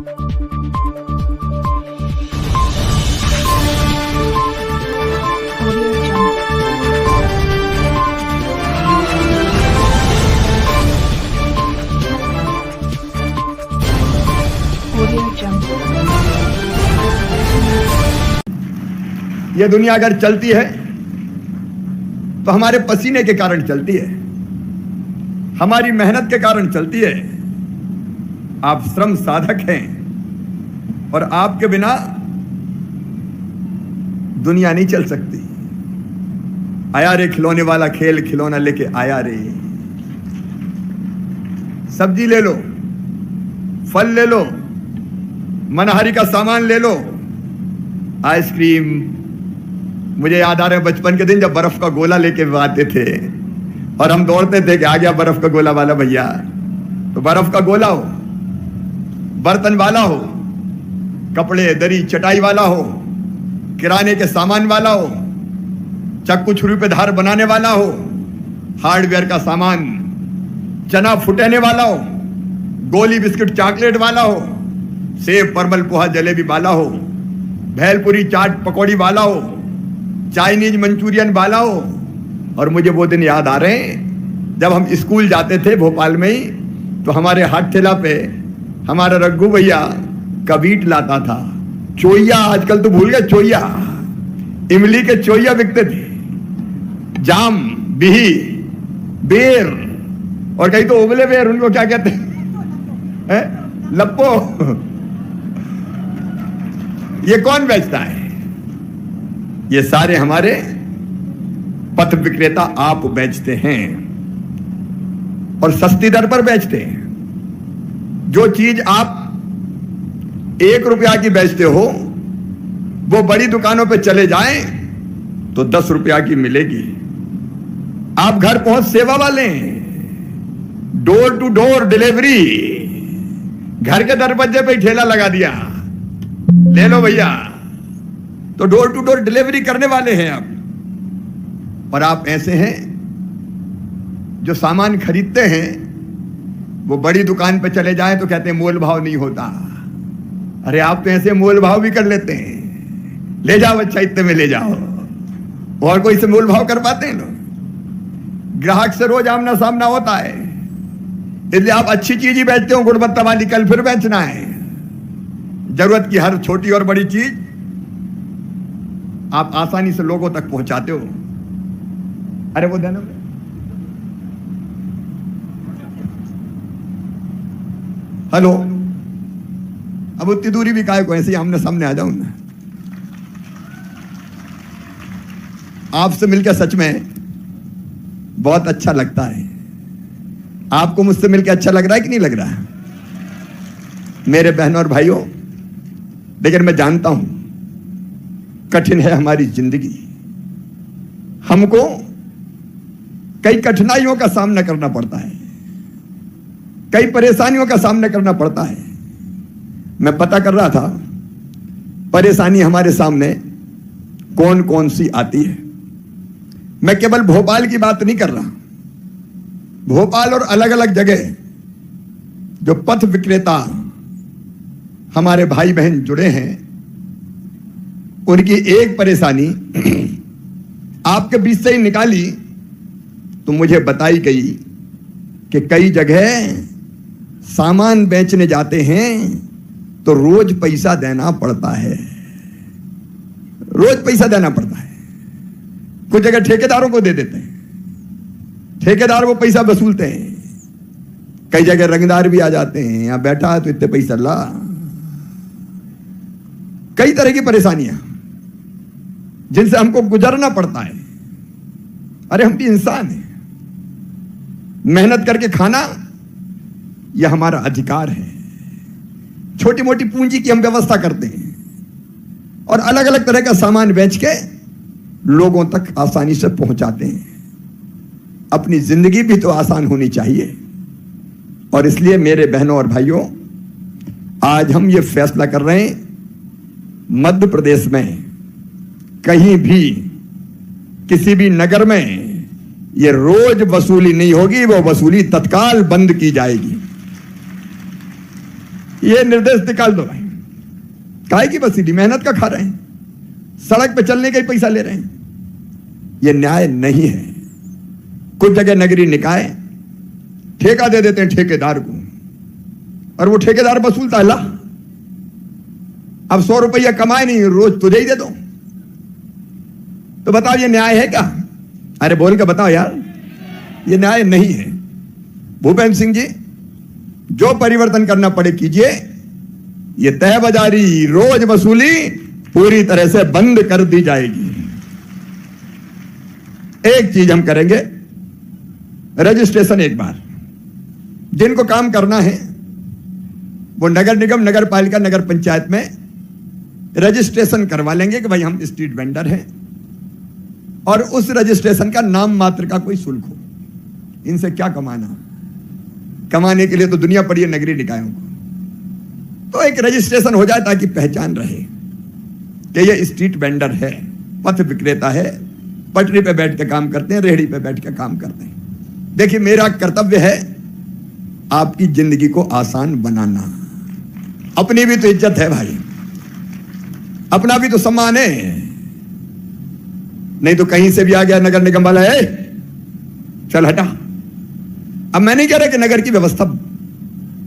ये दुनिया अगर चलती है तो हमारे पसीने के कारण चलती है, हमारी मेहनत के कारण चलती है। आप श्रम साधक हैं और आपके बिना दुनिया नहीं चल सकती। आया रे खिलौने वाला खेल खिलौना लेके आया रे। सब्जी ले लो, फल ले लो, मनहारी का सामान ले लो, आइसक्रीम। मुझे याद आ रहा है बचपन के दिन जब बर्फ का गोला लेके आते थे और हम दौड़ते थे कि आ गया बर्फ का गोला वाला भैया। तो बर्फ का गोला हो, बर्तन वाला हो, कपड़े दरी चटाई वाला हो, किराने के सामान वाला हो, चक्कू छुरी पे धार बनाने वाला हो, हार्डवेयर का सामान, चना फुटेने वाला हो, गोली बिस्किट चॉकलेट वाला हो, सेब परमल पोहा जलेबी वाला हो, भेलपुरी चाट पकौड़ी वाला हो, चाइनीज मंचूरियन वाला हो। और मुझे वो दिन याद आ रहे हैं जब हम स्कूल जाते थे भोपाल में ही, तो हमारे हाथ ठेला पे हमारा रघु भैया कबीट लाता था। चोइया, आजकल तो भूल गए चोइया, इमली के चोइया बिकते थे, जाम, बिही, बेर, और कहीं तो उबले बेर, उनको क्या कहते हैं, लप्पो। ये कौन बेचता है? ये सारे हमारे पथ विक्रेता आप बेचते हैं और सस्ती दर पर बेचते हैं। जो चीज आप 1 रुपया की बेचते हो वो बड़ी दुकानों पे चले जाएं तो 10 रुपया की मिलेगी। आप घर पहुंच सेवा वाले, डोर टू डोर डिलीवरी, घर के दरवाजे पे ठेला लगा दिया, ले लो भैया। तो डोर टू डोर डिलीवरी करने वाले हैं आप। और आप ऐसे हैं जो सामान खरीदते हैं, वो बड़ी दुकान पे चले जाएं तो कहते हैं मोल भाव नहीं होता। अरे आप तो ऐसे मोल भाव भी कर लेते हैं, ले जाओ अच्छा इतने में ले जाओ। और कोई से मोल भाव कर पाते हैं लोग? ग्राहक से रोज आमना सामना होता है, इसलिए आप अच्छी चीज ही बेचते हो, गुणवत्ता वाली, कल फिर बेचना है। जरूरत की हर छोटी और बड़ी चीज आप आसानी से लोगों तक पहुंचाते हो। अरे वो देना, हेलो, अब उतनी दूरी भी काहे को, ऐसे ही आमने सामने आ जाऊं ना। आपसे मिलकर सच में बहुत अच्छा लगता है। आपको मुझसे मिलकर अच्छा लग रहा है कि नहीं लग रहा है मेरे बहनों और भाइयों? लेकिन मैं जानता हूं कठिन है हमारी जिंदगी, हमको कई कठिनाइयों का सामना करना पड़ता है, कई परेशानियों का सामना करना पड़ता है। मैं पता कर रहा था परेशानी हमारे सामने कौन कौन सी आती है। मैं केवल भोपाल की बात नहीं कर रहा, भोपाल और अलग अलग जगह जो पथ विक्रेता हमारे भाई बहन जुड़े हैं, उनकी एक परेशानी आपके बीच से ही निकाली तो मुझे बताई गई कि कई जगह सामान बेचने जाते हैं तो रोज पैसा देना पड़ता है, रोज पैसा देना पड़ता है। कुछ जगह ठेकेदारों को दे देते हैं, ठेकेदार वो पैसा वसूलते हैं। कई जगह रंगदार भी आ जाते हैं, यहां बैठा है तो इतने पैसा ला। कई तरह की परेशानियां जिनसे हमको गुजरना पड़ता है। अरे हम भी इंसान हैं, मेहनत करके खाना यह हमारा अधिकार है। छोटी मोटी पूंजी की हम व्यवस्था करते हैं और अलग अलग तरह का सामान बेच के लोगों तक आसानी से पहुंचाते हैं। अपनी जिंदगी भी तो आसान होनी चाहिए। और इसलिए मेरे बहनों और भाइयों, आज हम ये फैसला कर रहे हैं, मध्य प्रदेश में कहीं भी किसी भी नगर में ये रोज वसूली नहीं होगी, वो वसूली तत्काल बंद की जाएगी। ये निर्देश निकाल दो भाई। काहे की वसूली? मेहनत का खा रहे हैं, सड़क पे चलने का ही पैसा ले रहे हैं। ये न्याय नहीं है। कुछ जगह नगरीय निकाय ठेका दे देते हैं ठेकेदार को, और वो ठेकेदार वसूलता है ला। अब 100 रुपया कमाए नहीं, रोज तुझे ही दे दो। तो बताओ ये न्याय है क्या? अरे बोल के बताओ यार, ये न्याय नहीं है। भूपेंद्र सिंह जी, जो परिवर्तन करना पड़े कीजिए। ये तय बाजारी, रोज वसूली पूरी तरह से बंद कर दी जाएगी। एक चीज हम करेंगे, रजिस्ट्रेशन एक बार जिनको काम करना है वो नगर निगम, नगर पालिका, नगर पंचायत में रजिस्ट्रेशन करवा लेंगे कि भाई हम स्ट्रीट वेंडर हैं, और उस रजिस्ट्रेशन का नाम मात्र का कोई शुल्क हो। इनसे क्या कमाना? कमाने के लिए तो दुनिया पड़ी है नगरीय निकायों को। तो एक रजिस्ट्रेशन हो जाए ताकि पहचान रहे कि ये स्ट्रीट वेंडर है, पथ विक्रेता है, पटरी पे बैठ के काम करते हैं, रेहड़ी पे बैठ के काम करते हैं। देखिए, मेरा कर्तव्य है आपकी जिंदगी को आसान बनाना। अपनी भी तो इज्जत है भाई, अपना भी तो सम्मान है। नहीं तो कहीं से भी आ गया नगर निगम वाला है, चल हटा। अब मैं नहीं कह रहा कि नगर की व्यवस्था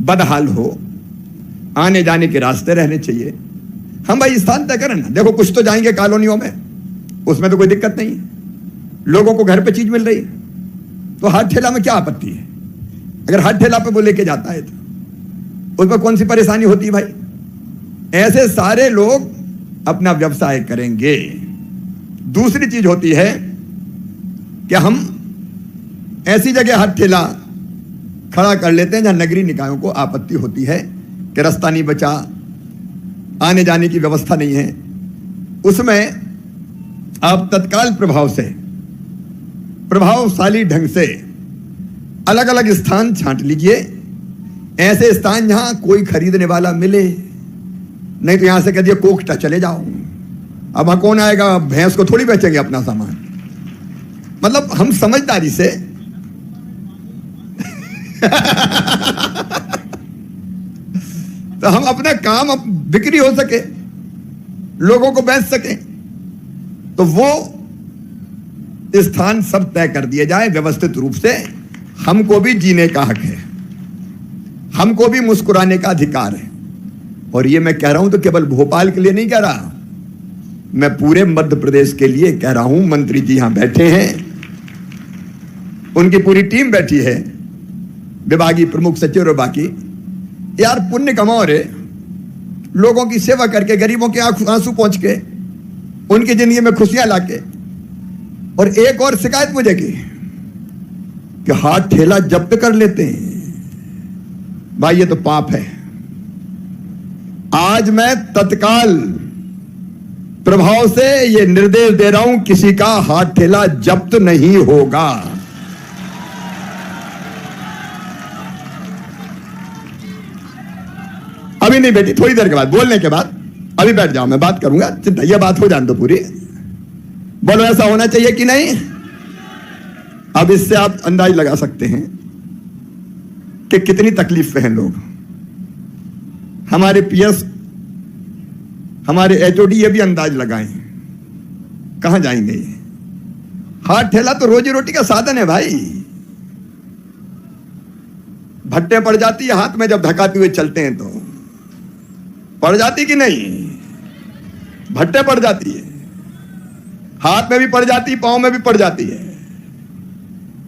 बदहाल हो, आने जाने के रास्ते रहने चाहिए। हम भाई स्थान तय करें ना। देखो, कुछ तो जाएंगे कॉलोनियों में, उसमें तो कोई दिक्कत नहीं है, लोगों को घर पे चीज मिल रही है, तो हाथ ठेला में क्या आपत्ति है? अगर हाथ ठेला पे वो लेके जाता है तो उसमें कौन सी परेशानी होती है भाई? ऐसे सारे लोग अपना व्यवसाय करेंगे। दूसरी चीज होती है कि हम ऐसी जगह हाथ ठेला खड़ा कर लेते हैं जहां नगरीय निकायों को आपत्ति होती है कि रास्ता नहीं बचा, आने जाने की व्यवस्था नहीं है। उसमें आप तत्काल प्रभाव से, प्रभावशाली ढंग से अलग अलग स्थान छांट लीजिए, ऐसे स्थान जहां कोई खरीदने वाला मिले। नहीं तो यहां से कह दिए कोकटा चले जाओ, अब वहां कौन आएगा? भैंस को थोड़ी बेचेंगे अपना सामान। मतलब हम समझदारी से तो हम अपना काम बिक्री हो सके, लोगों को बेच सके, तो वो स्थान सब तय कर दिए जाए व्यवस्थित रूप से। हमको भी जीने का हक है, हमको भी मुस्कुराने का अधिकार है। और ये मैं कह रहा हूं तो केवल भोपाल के लिए नहीं कह रहा, मैं पूरे मध्य प्रदेश के लिए कह रहा हूं। मंत्री जी यहां बैठे हैं, उनकी पूरी टीम बैठी है, विभागीय प्रमुख सचिव और बाकी। यार पुण्य कमाओ रे, लोगों की सेवा करके, गरीबों के आंसू पहुंच के, उनकी जिंदगी में खुशियां लाके। और एक और शिकायत मुझे की कि हाथ ठेला जब्त कर लेते हैं। भाई ये तो पाप है। आज मैं तत्काल प्रभाव से ये निर्देश दे रहा हूं, किसी का हाथ ठेला जब्त नहीं होगा। अभी नहीं बेटी, थोड़ी देर के बाद, बोलने के बाद। अभी बैठ जाओ, मैं बात करूंगा, चिंता, ये बात हो जाने दो पूरी। बोलो ऐसा होना चाहिए कि नहीं? अब इससे आप अंदाज लगा सकते हैं कि कितनी तकलीफ पे हैं लोग। हमारे पीएस, हमारे एचओडी ये भी अंदाज लगाएं, कहां जाएंगे ये? हाथ ठेला तो रोजी रोटी का साधन है भाई। भट्टे पड़ जाती है हाथ में जब धकाते हुए चलते हैं, तो पड़ जाती कि नहीं? भट्टे पड़ जाती है, हाथ में भी पड़ जाती, पांव में भी पड़ जाती है,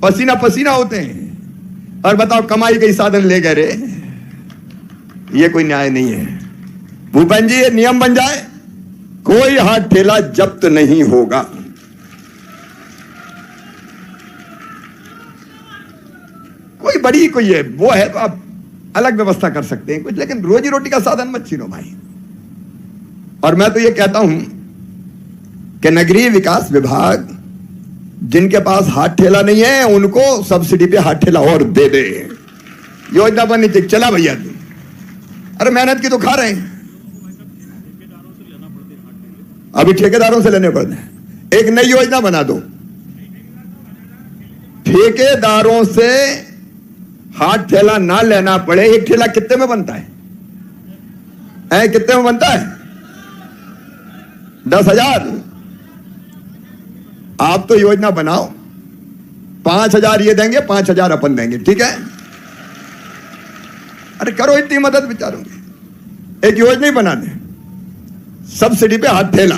पसीना पसीना होते हैं। और बताओ कमाई का साधन ले गए रे। ये कोई न्याय नहीं है। भूपेंद्र जी, ये नियम बन जाए, कोई हाथ ठेला जब्त नहीं होगा। कोई बड़ी कोई है वो है तो आप अलग व्यवस्था कर सकते हैं कुछ, लेकिन रोजी रोटी का साधन मत छीनो भाई। और मैं तो ये कहता हूं कि नगरीय विकास विभाग जिनके पास हाथ ठेला नहीं है उनको सब्सिडी पे हाथ ठेला और दे दे। योजना बननी चाहिए। चला भैया तू, अरे मेहनत की तो खा रहे हैं, अभी ठेकेदारों से लेने पड़ते हैं। एक नई योजना बना दो, ठेकेदारों से हाथ ठेला ना लेना पड़े। एक ठेला कितने में बनता है? कितने में बनता है? 10,000। आप तो योजना बनाओ, 5,000 ये देंगे, 5,000 अपन देंगे, ठीक है? अरे करो इतनी मदद बेचारों की। एक योजना ही बना दे, सब्सिडी पे हाथ ठेला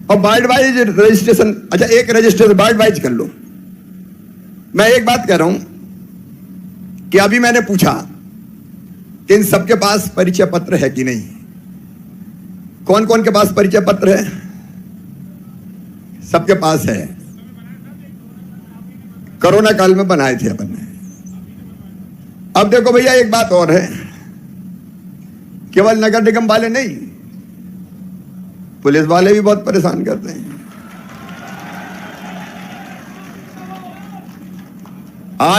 और वार्ड वाइज रजिस्ट्रेशन। अच्छा, एक रजिस्ट्रेशन वार्ड वाइज कर लो। मैं एक बात कह रहा हूं कि अभी मैंने पूछा कि इन सबके पास परिचय पत्र है कि नहीं। कौन कौन के पास परिचय पत्र है? सबके पास है। कोरोना काल में बनाए थे अपन ने। अब देखो भैया, एक बात और है, केवल नगर निगम वाले नहीं, पुलिस वाले भी बहुत परेशान करते हैं।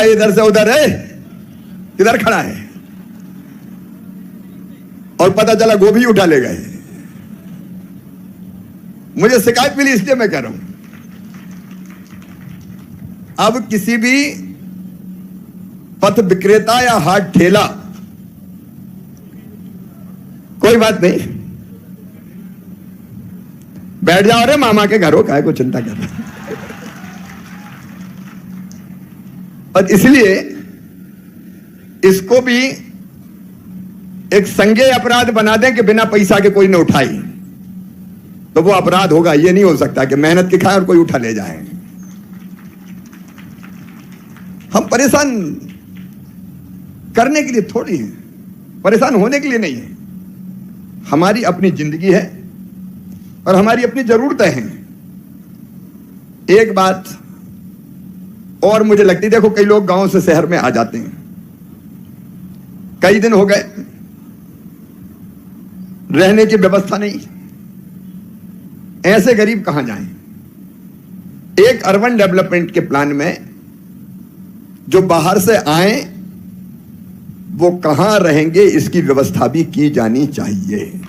इधर से उधर है, इधर खड़ा है और पता चला गोभी उठा ले गए। मुझे शिकायत मिली, इसलिए मैं कह रहा हूं, अब किसी भी पथ विक्रेता या हाट ठेला, कोई बात नहीं, बैठ जाओ रे मामा के घरों, काहे को चिंता कर रहे। और इसलिए इसको भी एक संज्ञेय अपराध बना दें कि बिना पैसा के कोई न उठाई, तो वो अपराध होगा। ये नहीं हो सकता कि मेहनत की खाए और कोई उठा ले जाए। हम परेशान करने के लिए थोड़ी हैं, परेशान होने के लिए नहीं है। हमारी अपनी जिंदगी है और हमारी अपनी जरूरतें हैं। एक बात और मुझे लगती, देखो कई लोग गांव से शहर में आ जाते हैं, कई दिन हो गए, रहने की व्यवस्था नहीं, ऐसे गरीब कहां जाएं? एक अर्बन डेवलपमेंट के प्लान में जो बाहर से आए वो कहां रहेंगे, इसकी व्यवस्था भी की जानी चाहिए।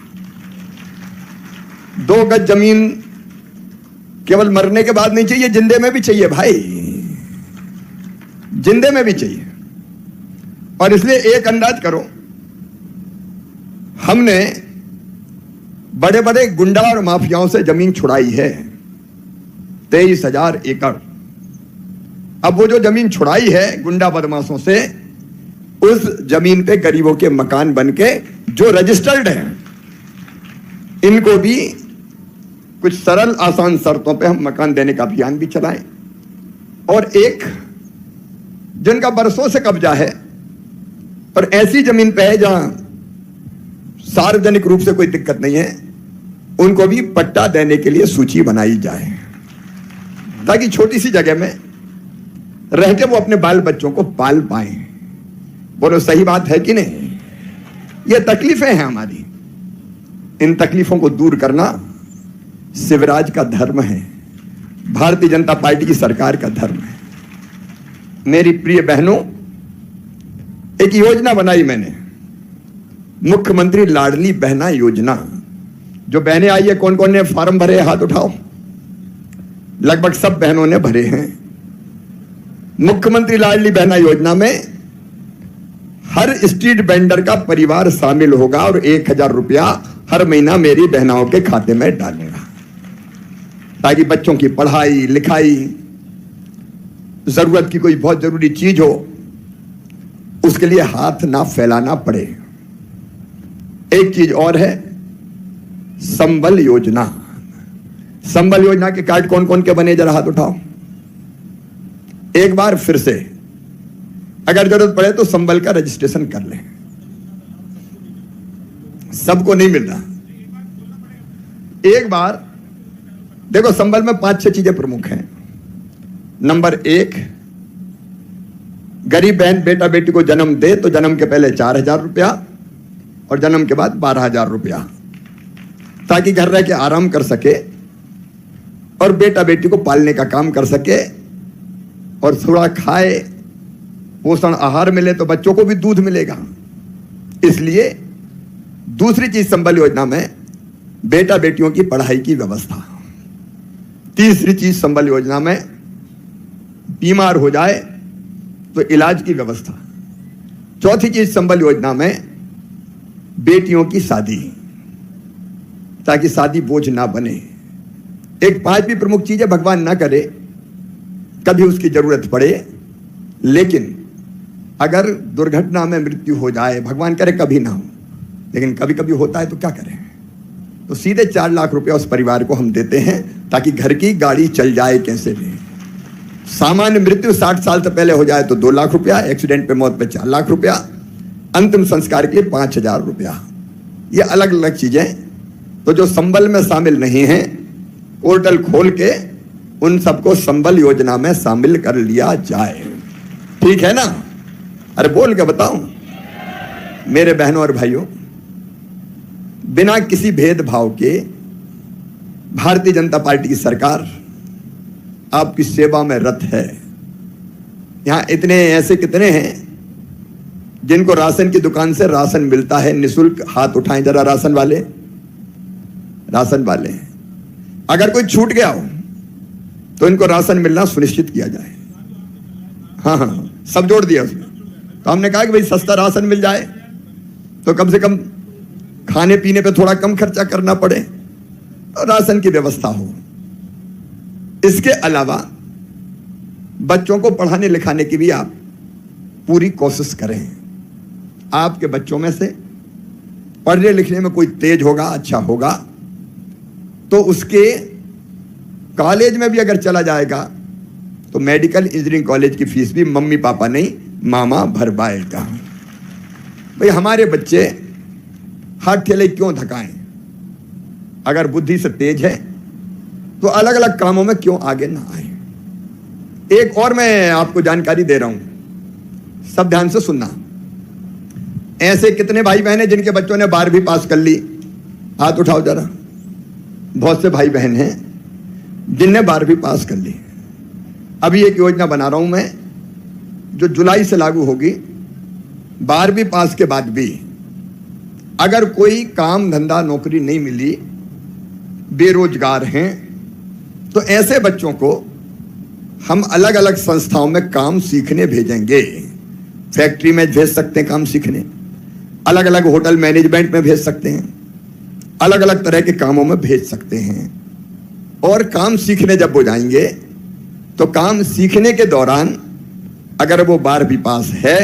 2 गज जमीन केवल मरने के बाद नहीं चाहिए, जिंदे में भी चाहिए भाई, जिंदे में भी चाहिए। और इसलिए एक अंदाज करो, हमने बड़े बड़े गुंडा और माफियाओं से जमीन छुड़ाई है, 23,000 एकड़। अब वो जो जमीन छुड़ाई है गुंडा बदमाशों से, उस जमीन पे गरीबों के मकान बनके जो रजिस्टर्ड हैं, इनको भी कुछ सरल आसान शर्तों पे हम मकान देने का अभियान भी चलाएं। और एक जिनका बरसों से कब्जा है और ऐसी जमीन पे है जहां सार्वजनिक रूप से कोई दिक्कत नहीं है, उनको भी पट्टा देने के लिए सूची बनाई जाए, ताकि छोटी सी जगह में रह के वो अपने बाल बच्चों को पाल पाए। बोलो सही बात है कि नहीं? ये तकलीफें हैं हमारी, इन तकलीफों को दूर करना शिवराज का धर्म है, भारतीय जनता पार्टी की सरकार का धर्म है। मेरी प्रिय बहनों, एक योजना बनाई मैंने, मुख्यमंत्री लाडली बहना योजना। जो बहनें आई है, कौन कौन ने फॉर्म भरे, हाथ उठाओ। लगभग सब बहनों ने भरे हैं। मुख्यमंत्री लाडली बहना योजना में हर स्ट्रीट वेंडर का परिवार शामिल होगा और 1,000 रुपया हर महीना मेरी बहनाओं के खाते में डालेगा, ताकि बच्चों की पढ़ाई लिखाई, जरूरत की कोई बहुत जरूरी चीज हो, उसके लिए हाथ ना फैलाना पड़े। एक चीज और है, संबल योजना। संबल योजना के कार्ड कौन कौन के बने, जरा हाथ उठाओ। एक बार फिर से, अगर जरूरत पड़े तो संबल का रजिस्ट्रेशन कर लें, सबको नहीं मिल रहा। एक बार देखो, संबल में 5-6 चीजें प्रमुख हैं। नंबर 1, गरीब बहन बेटा बेटी को जन्म दे तो जन्म के पहले 4,000 रुपया और जन्म के बाद 12,000 रुपया, ताकि घर रह के आराम कर सके और बेटा बेटी को पालने का काम कर सके और थोड़ा खाए, पोषण आहार मिले तो बच्चों को भी दूध मिलेगा। इसलिए दूसरी चीज संबल योजना में बेटा बेटियों की पढ़ाई की व्यवस्था। तीसरी चीज संबल योजना में बीमार हो जाए तो इलाज की व्यवस्था। चौथी चीज संबल योजना में बेटियों की शादी, ताकि शादी बोझ ना बने। एक पांचवी प्रमुख चीज है, भगवान ना करे कभी उसकी जरूरत पड़े, लेकिन अगर दुर्घटना में मृत्यु हो जाए, भगवान करे कभी ना हो, लेकिन कभी कभी होता है, तो क्या करें? तो सीधे 4 लाख रुपया उस परिवार को हम देते हैं, ताकि घर की गाड़ी चल जाए। कैसे दें? सामान्य मृत्यु 60 साल से पहले हो जाए तो 2 लाख रुपया, एक्सीडेंट पे मौत पे 4 लाख रुपया, अंतिम संस्कार के लिए 5,000 रुपया। ये अलग अलग चीजें, तो जो संबल में शामिल नहीं है, पोर्टल खोल के उन सबको संबल योजना में शामिल कर लिया जाए। ठीक है ना? अरे बोल के बताऊं मेरे बहनों और भाइयों, बिना किसी भेदभाव के भारतीय जनता पार्टी की सरकार आपकी सेवा में रत है। यहां इतने ऐसे कितने हैं जिनको राशन की दुकान से राशन मिलता है निःशुल्क? हाथ उठाएं जरा, राशन वाले। राशन वाले, अगर कोई छूट गया हो तो इनको राशन मिलना सुनिश्चित किया जाए। हाँ, सब जोड़ दिया उसमें। तो हमने कहा कि भाई सस्ता राशन मिल जाए तो कम से कम खाने पीने पे थोड़ा कम खर्चा करना पड़े, तो राशन की व्यवस्था हो। इसके अलावा बच्चों को पढ़ाने लिखाने की भी आप पूरी कोशिश करें। आपके बच्चों में से पढ़ने लिखने में कोई तेज होगा, अच्छा होगा, तो उसके कॉलेज में भी अगर चला जाएगा तो मेडिकल इंजीनियरिंग कॉलेज की फीस भी मम्मी पापा नहीं, मामा भरवाएगा। भाई हमारे बच्चे हाथ ठेले क्यों धकाएं? अगर बुद्धि से तेज है तो अलग अलग कामों में क्यों आगे ना आए? एक और मैं आपको जानकारी दे रहा हूं, सब ध्यान से सुनना। ऐसे कितने भाई बहन हैं जिनके बच्चों ने 12वीं पास कर ली? हाथ उठाओ जरा। बहुत से भाई बहन हैं जिनने 12वीं पास कर ली। अभी एक योजना बना रहा हूं मैं, जो जुलाई से लागू होगी। 12वीं पास के बाद भी अगर कोई काम धंधा नौकरी नहीं मिली, बेरोजगार हैं, तो ऐसे बच्चों को हम अलग अलग संस्थाओं में काम सीखने भेजेंगे। फैक्ट्री में भेज सकते हैं काम सीखने, अलग अलग होटल मैनेजमेंट में भेज सकते हैं, अलग अलग तरह के कामों में भेज सकते हैं। और काम सीखने जब वो जाएंगे तो काम सीखने के दौरान अगर वो 12वीं पास है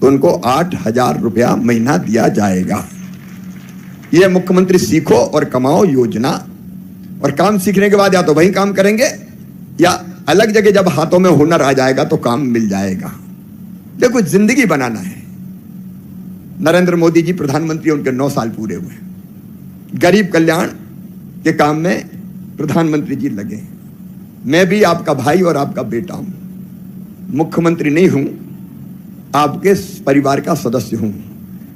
तो उनको 8,000 रुपया महीना दिया जाएगा। यह मुख्यमंत्री सीखो और कमाओ योजना। और काम सीखने के बाद या तो वहीं काम करेंगे या अलग जगह जब हाथों में हुनर आ जाएगा तो काम मिल जाएगा। देखो, जिंदगी बनाना है। नरेंद्र मोदी जी प्रधानमंत्री, उनके 9 साल पूरे हुए। गरीब कल्याण के काम में प्रधानमंत्री जी लगे। मैं भी आपका भाई और आपका बेटा हूं, मुख्यमंत्री नहीं हूं, आपके परिवार का सदस्य हूं।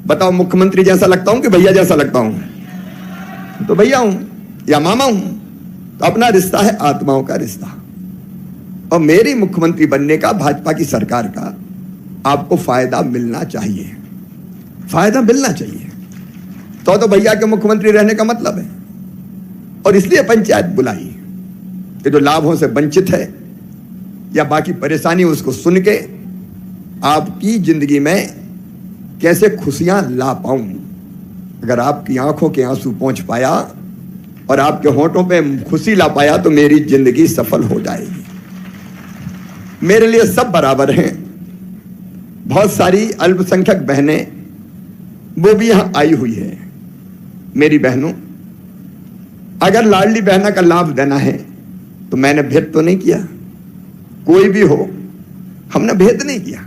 बताओ, मुख्यमंत्री जैसा लगता हूं कि भैया जैसा लगता हूं? तो भैया हूं या मामा हूं। तो अपना रिश्ता है आत्माओं का रिश्ता। और मेरी मुख्यमंत्री बनने का, भाजपा की सरकार का आपको फायदा मिलना चाहिए, फायदा मिलना चाहिए। तो भैया के मुख्यमंत्री रहने का मतलब है। और इसलिए पंचायत बुलाई कि जो लाभों से वंचित है या बाकी परेशानी, उसको सुन के आपकी जिंदगी में कैसे खुशियां ला पाऊं। अगर आपकी आंखों के आंसू पहुंच पाया और आपके होंठों पे खुशी ला पाया तो मेरी जिंदगी सफल हो जाएगी। मेरे लिए सब बराबर हैं। बहुत सारी अल्पसंख्यक बहनें वो भी यहां आई हुई है। मेरी बहनों, अगर लाडली बहना का लाभ देना है तो मैंने भेद तो नहीं किया। कोई भी हो, हमने भेद नहीं किया।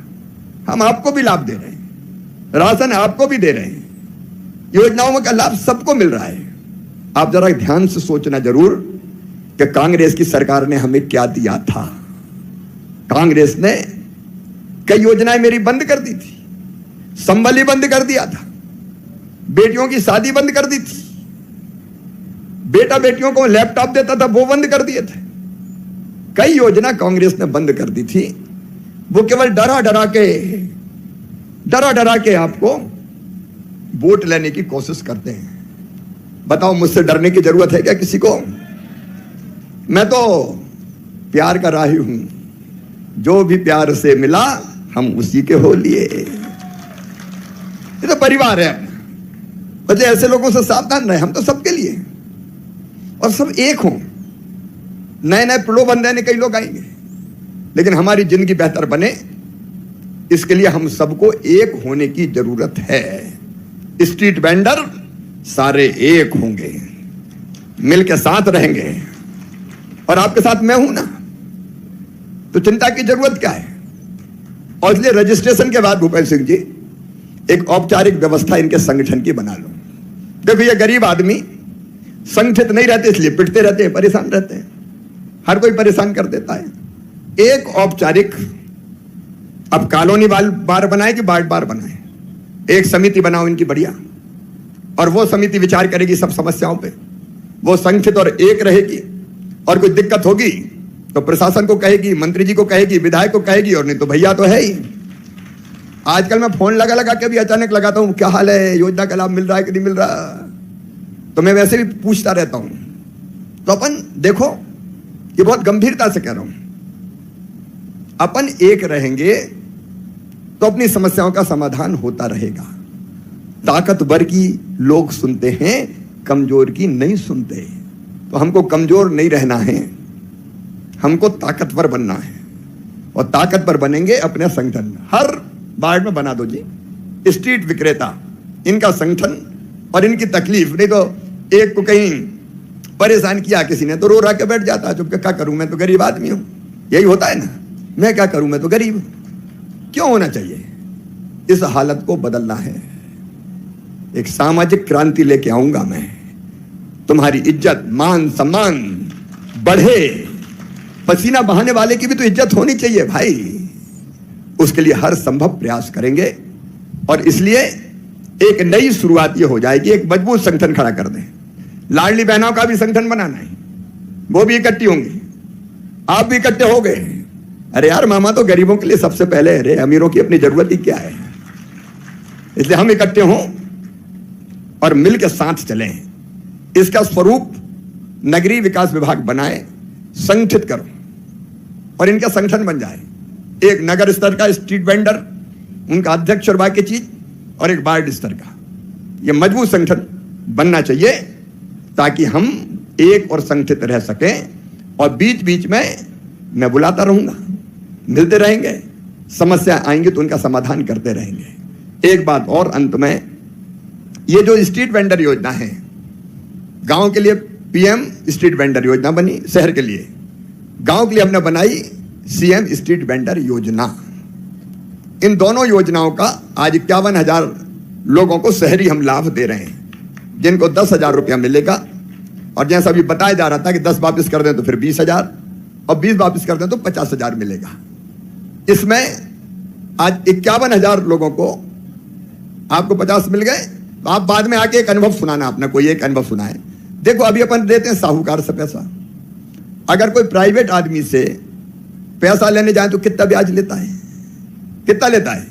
हम आपको भी लाभ दे रहे हैं, राशन आपको भी दे रहे हैं, योजनाओं का लाभ सबको मिल रहा है। आप जरा ध्यान से सोचना जरूर कि कांग्रेस की सरकार ने हमें क्या दिया था। कांग्रेस ने कई योजनाएं मेरी बंद कर दी थी, संबल ही बंद कर दिया था, बेटियों की शादी बंद कर दी थी, बेटा बेटियों को लैपटॉप देता था वो बंद कर दिए थे। कई योजना कांग्रेस ने बंद कर दी थी। वो केवल डरा डरा के आपको वोट लेने की कोशिश करते हैं। बताओ, मुझसे डरने की जरूरत है क्या किसी को? मैं तो प्यार का राही हूं। जो भी प्यार से मिला हम उसी के हो लिए। ये तो परिवार है। मतलब ऐसे लोगों से सावधान रहे। हम तो सबके लिए और सब एक हों। नए नए प्रलोभन देने कई लोग आएंगे, लेकिन हमारी जिंदगी बेहतर बने इसके लिए हम सबको एक होने की जरूरत है। स्ट्रीट वेंडर सारे एक होंगे, मिलके साथ रहेंगे, और आपके साथ मैं हूं ना, तो चिंता की जरूरत क्या है। और इसलिए रजिस्ट्रेशन के बाद भूपेंद्र सिंह जी एक औपचारिक व्यवस्था इनके संगठन की बना लो। देखो ये गरीब आदमी संगठित नहीं रहते, इसलिए पिटते रहते हैं, परेशान रहते हैं, हर कोई परेशान कर देता है। एक औपचारिक, अब कॉलोनी बार बनाए कि वार्ड बार बनाए, एक समिति बनाओ इनकी बढ़िया, और वो समिति विचार करेगी सब समस्याओं पे, वो संगठित और एक रहेगी, और कोई दिक्कत होगी तो प्रशासन को कहेगी, मंत्री जी को कहेगी, विधायक को कहेगी, और नहीं तो भैया तो है ही। आजकल मैं फोन लगा के भी अचानक लगाता हूं, क्या हाल है, योजना का लाभ मिल रहा है कि नहीं मिल रहा, तो मैं वैसे भी पूछता रहता हूं। तो अपन देखो, ये बहुत गंभीरता से कह रहा हूं, अपन एक रहेंगे तो अपनी समस्याओं का समाधान होता रहेगा। ताकतवर की लोग सुनते हैं, कमजोर की नहीं सुनते। तो हमको कमजोर नहीं रहना है, हमको ताकतवर बनना है, और ताकतवर बनेंगे अपने संगठन। हर वार्ड में बना दो जी स्ट्रीट विक्रेता, इनका संगठन और इनकी तकलीफ। नहीं तो एक को कहीं परेशान किया किसी ने तो रो रहा के बैठ जाता, चुप के क्या करूं, मैं तो गरीब आदमी हूं। यही होता है ना, मैं क्या करूं, मैं तो गरीब हूं। क्यों होना चाहिए, इस हालत को बदलना है। एक सामाजिक क्रांति लेके आऊंगा मैं, तुम्हारी इज्जत मान सम्मान बढ़े। पसीना बहाने वाले की भी तो इज्जत होनी चाहिए भाई, उसके लिए हर संभव प्रयास करेंगे। और इसलिए एक नई शुरुआत ये हो जाएगी, एक मजबूत संगठन खड़ा कर दें। लाडली बहनों का भी संगठन बनाना है, वो भी इकट्ठी होंगी, आप भी इकट्ठे हो गए। अरे यार मामा तो गरीबों के लिए सबसे पहले है, अमीरों की अपनी जरूरत ही क्या है। इसलिए हम इकट्ठे हों और मिलकर साथ चलें। इसका स्वरूप नगरीय विकास विभाग बनाए, संगठित करो और इनका संगठन बन जाए। एक नगर स्तर का स्ट्रीट वेंडर, उनका अध्यक्ष और बाकी चीज, और एक वार्ड स्तर का। यह मजबूत संगठन बनना चाहिए ताकि हम एक और संगठित रह सकें। और बीच बीच में मैं बुलाता रहूंगा, मिलते रहेंगे, समस्या आएंगी तो उनका समाधान करते रहेंगे। एक बात और अंत में, ये जो स्ट्रीट वेंडर योजना है, गांव के लिए पीएम स्ट्रीट वेंडर योजना बनी, शहर के लिए, गांव के लिए हमने बनाई सीएम स्ट्रीट वेंडर योजना। इन दोनों योजनाओं का आज 51,000 लोगों को शहरी हम लाभ दे रहे हैं, जिनको 10,000 रुपया मिलेगा। और जैसा अभी बताया जा रहा था कि 10 वापस कर दें तो फिर 20,000, और 20 वापस कर दें तो 50,000 मिलेगा। इसमें आज 51,000 लोगों को, आपको 50 मिल गए, तो आप बाद में आके एक अनुभव सुनाना अपना, कोई एक अनुभव सुनाए। देखो अभी अपन देते हैं साहूकार से पैसा, अगर कोई प्राइवेट आदमी से पैसा लेने जाए तो कितना ब्याज लेता है, कितना लेता है?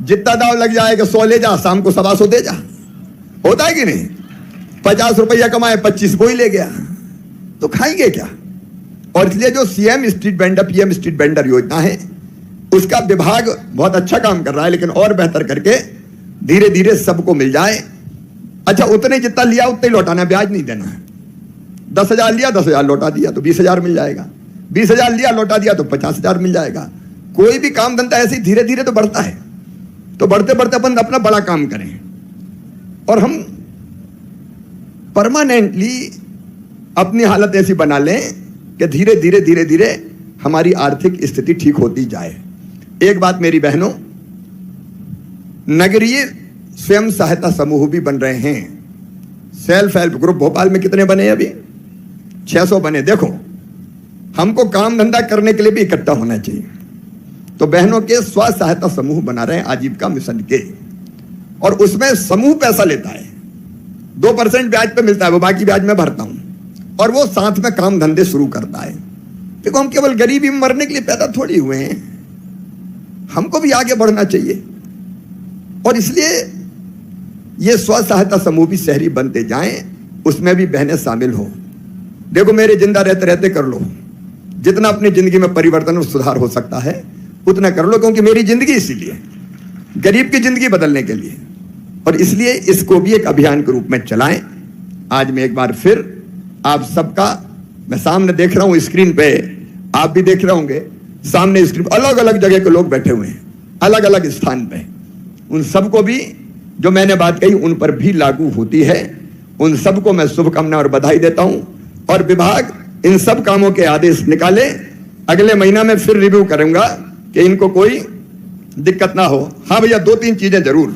जितना दाव लग जाएगा 100 ले जा, शाम को 125 दे जा, होता है कि नहीं? 50 रुपया कमाए 25 को ही ले गया, तो खाएंगे क्या? और इसलिए जो CM street vendor, PM street vendor योजना है, उसका विभाग बहुत अच्छा काम कर रहा है, लेकिन और बेहतर करके धीरे धीरे सबको मिल जाए। अच्छा, उतने जितना लिया उतने लौटाना, ब्याज नहीं देना है। 10,000 लिया, 10,000 लौटा दिया तो 20,000 मिल जाएगा। 20,000 लिया लौटा दिया तो 50,000 मिल जाएगा। कोई भी काम धंधा ऐसे धीरे धीरे तो बढ़ता है, तो बढ़ते बढ़ते अपन अपना बड़ा काम करें और हम परमानेंटली अपनी हालत ऐसी बना लें कि धीरे धीरे धीरे धीरे हमारी आर्थिक स्थिति ठीक होती जाए। एक बात मेरी बहनों, नगरीय स्वयं सहायता समूह भी बन रहे हैं। सेल्फ हेल्प ग्रुप भोपाल में कितने बने अभी? 600 बने। देखो, हमको काम धंधा करने के लिए भी इकट्ठा होना चाहिए। तो बहनों के स्व सहायता समूह बना रहे हैं आजीविका मिशन के, और उसमें समूह पैसा लेता है, 2% ब्याज पे मिलता है, वो बाकी ब्याज में भरता हूं, और वो साथ में काम धंधे शुरू करता है। देखो, हम केवल गरीबी में मरने के लिए पैदा थोड़ी हुए हैं, हमको भी आगे बढ़ना चाहिए। और इसलिए ये स्व सहायता समूह भी शहरी बनते जाएं, उसमें भी बहनें शामिल हो। देखो, मेरे जिंदा रहते रहते कर लो, जितना अपनी जिंदगी में परिवर्तन और सुधार हो सकता है उतना कर लो, क्योंकि मेरी जिंदगी इसीलिए, गरीब की जिंदगी बदलने के लिए। और इसलिए इसको भी एक अभियान के रूप में चलाएं। आज मैं एक बार फिर आप सबका, मैं सामने देख रहा हूं स्क्रीन पे, आप भी देख रहे होंगे सामने स्क्रीन, अलग अलग जगह के लोग बैठे हुए हैं, अलग अलग स्थान पे। उन सबको भी जो मैंने बात कही उन पर भी लागू होती है। उन सबको मैं शुभकामना और बधाई देता हूं। और विभाग इन सब कामों के आदेश निकाले। अगले महीना में फिर रिव्यू करूंगा कि इनको कोई दिक्कत ना हो। हाँ भैया, 2-3 चीजें जरूर।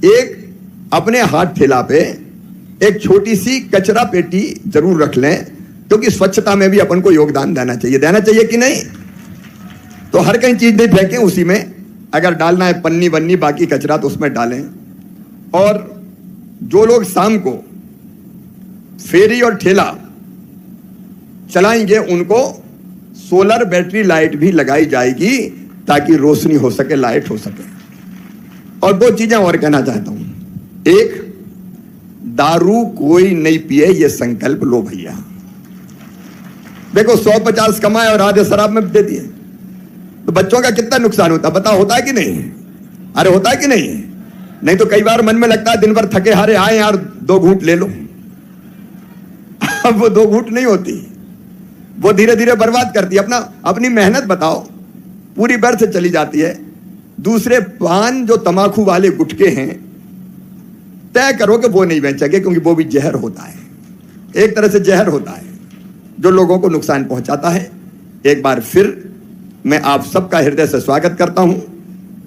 एक, अपने हाथ ठेला पे एक छोटी सी कचरा पेटी जरूर रख लें, क्योंकि स्वच्छता में भी अपन को योगदान देना चाहिए कि नहीं? तो हर कहीं चीज नहीं फेंकें, उसी में अगर डालना है पन्नी वन्नी बाकी कचरा तो उसमें डालें। और जो लोग शाम को फेरी और ठेला चलाएंगे उनको सोलर बैटरी लाइट भी लगाई जाएगी, ताकि रोशनी हो सके, लाइट हो सके। और 2 चीजें और कहना चाहता हूं। एक, दारू कोई नहीं पिए, ये संकल्प लो भैया। देखो 150 कमाए और आधे शराब में दे दिए तो बच्चों का कितना नुकसान होता, पता होता है कि नहीं? अरे होता है कि नहीं? नहीं तो कई बार मन में लगता है दिन भर थके हारे आए यार 2 घूंट ले लो। अब वो 2 घूंट नहीं होती, वो धीरे धीरे बर्बाद करती है। अपनी मेहनत बताओ पूरी व्यर्थ चली जाती है। दूसरे पान जो तमाकू वाले गुटके हैं, तय करो कि वो नहीं बेचेंगे, क्योंकि वो भी जहर होता है, एक तरह से जहर होता है जो लोगों को नुकसान पहुंचाता है। एक बार फिर मैं आप सबका हृदय से स्वागत करता हूं।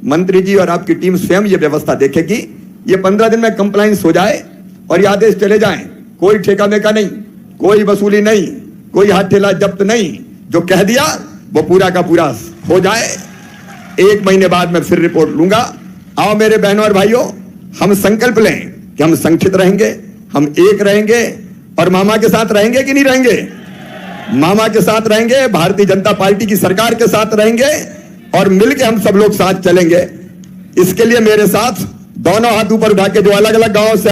मंत्री जी और आपकी टीम स्वयं ये व्यवस्था देखेगी, ये 15 दिन में कंप्लायंस हो जाए और ये आदेश चले जाएं। कोई ठेका मेका नहीं, कोई वसूली नहीं, कोई हाथ ठेला जब्त नहीं। जो कह दिया वो पूरा का पूरा हो जाए। 1 महीने बाद मैं फिर रिपोर्ट लूंगा। आओ मेरे बहनों और भाइयों, हम संकल्प लें कि हम संगठित रहेंगे, हम एक रहेंगे और मामा के साथ रहेंगे कि नहीं रहेंगे? मामा के साथ रहेंगे, भारतीय जनता पार्टी की सरकार के साथ रहेंगे और मिलकर हम सब लोग साथ चलेंगे। इसके लिए मेरे साथ दोनों हाथ ऊपर उठा के जो अलग अलग गांव से